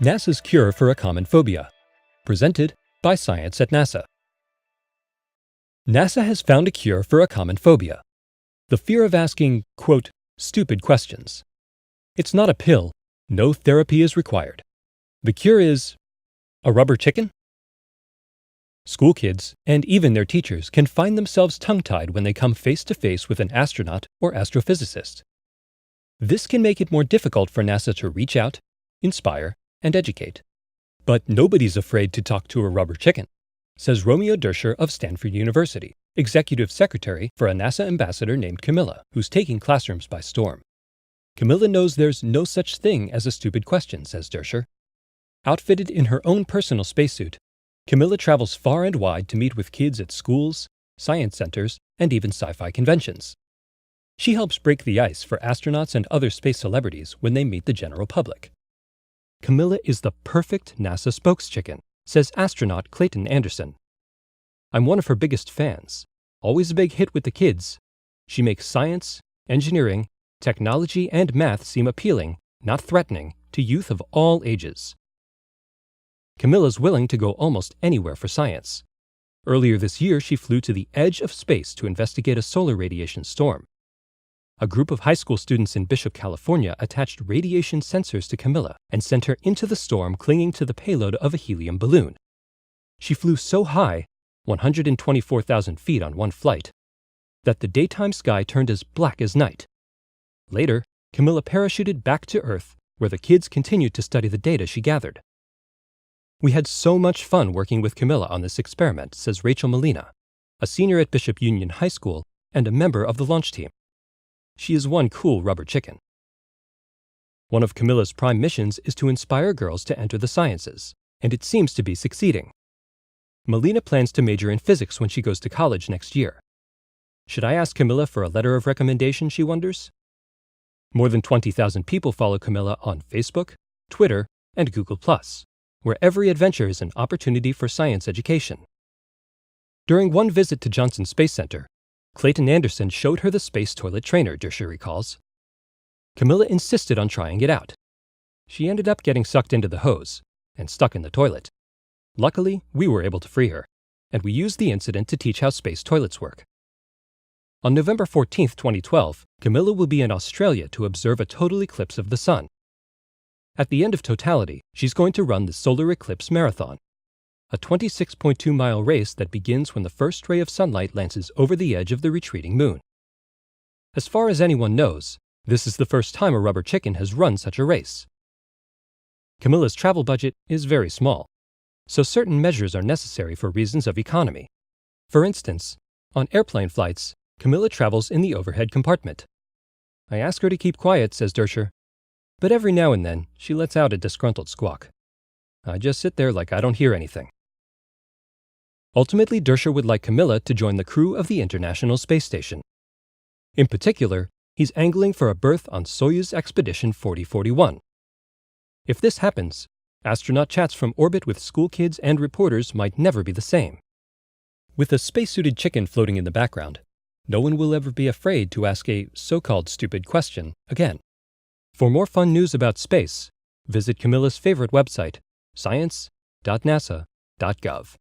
NASA's Cure for a Common Phobia, presented by Science at NASA. NASA has found a cure for a common phobia, the fear of asking, quote, stupid questions. It's not a pill, no therapy is required. The cure is a rubber chicken? School kids, and even their teachers, can find themselves tongue-tied when they come face-to-face with an astronaut or astrophysicist. This can make it more difficult for NASA to reach out, inspire, and educate. But nobody's afraid to talk to a rubber chicken, says Romeo Dersher of Stanford University, executive secretary for a NASA ambassador named Camilla, who's taking classrooms by storm. Camilla knows there's no such thing as a stupid question, says Dersher. Outfitted in her own personal spacesuit, Camilla travels far and wide to meet with kids at schools, science centers, and even sci-fi conventions. She helps break the ice for astronauts and other space celebrities when they meet the general public. Camilla is the perfect NASA spokeschicken, says astronaut Clayton Anderson. I'm one of her biggest fans. Always a big hit with the kids. She makes science, engineering, technology, and math seem appealing, not threatening, to youth of all ages. Camilla's willing to go almost anywhere for science. Earlier this year, she flew to the edge of space to investigate a solar radiation storm. A group of high school students in Bishop, California attached radiation sensors to Camilla and sent her into the storm clinging to the payload of a helium balloon. She flew so high, 124,000 feet on one flight, that the daytime sky turned as black as night. Later, Camilla parachuted back to Earth, where the kids continued to study the data she gathered. We had so much fun working with Camilla on this experiment, says Rachel Molina, a senior at Bishop Union High School and a member of the launch team. She is one cool rubber chicken. One of Camilla's prime missions is to inspire girls to enter the sciences, and it seems to be succeeding. Molina plans to major in physics when she goes to college next year. Should I ask Camilla for a letter of recommendation, she wonders? More than 20,000 people follow Camilla on Facebook, Twitter, and Google+, where every adventure is an opportunity for science education. During one visit to Johnson Space Center, Clayton Anderson showed her the space toilet trainer, Dersher recalls. Camilla insisted on trying it out. She ended up getting sucked into the hose and stuck in the toilet. Luckily, we were able to free her, and we used the incident to teach how space toilets work. On November 14, 2012, Camilla will be in Australia to observe a total eclipse of the sun. At the end of totality, she's going to run the Solar Eclipse Marathon, a 26.2-mile race that begins when the first ray of sunlight lances over the edge of the retreating moon. As far as anyone knows, this is the first time a rubber chicken has run such a race. Camilla's travel budget is very small, so certain measures are necessary for reasons of economy. For instance, on airplane flights, Camilla travels in the overhead compartment. I ask her to keep quiet, says Dersher, but every now and then she lets out a disgruntled squawk. I just sit there like I don't hear anything. Ultimately, Dersher would like Camilla to join the crew of the International Space Station. In particular, he's angling for a berth on Soyuz Expedition 4041. If this happens, astronaut chats from orbit with school kids and reporters might never be the same. With a spacesuited chicken floating in the background, no one will ever be afraid to ask a so-called stupid question again. For more fun news about space, visit Camilla's favorite website, science.nasa.gov.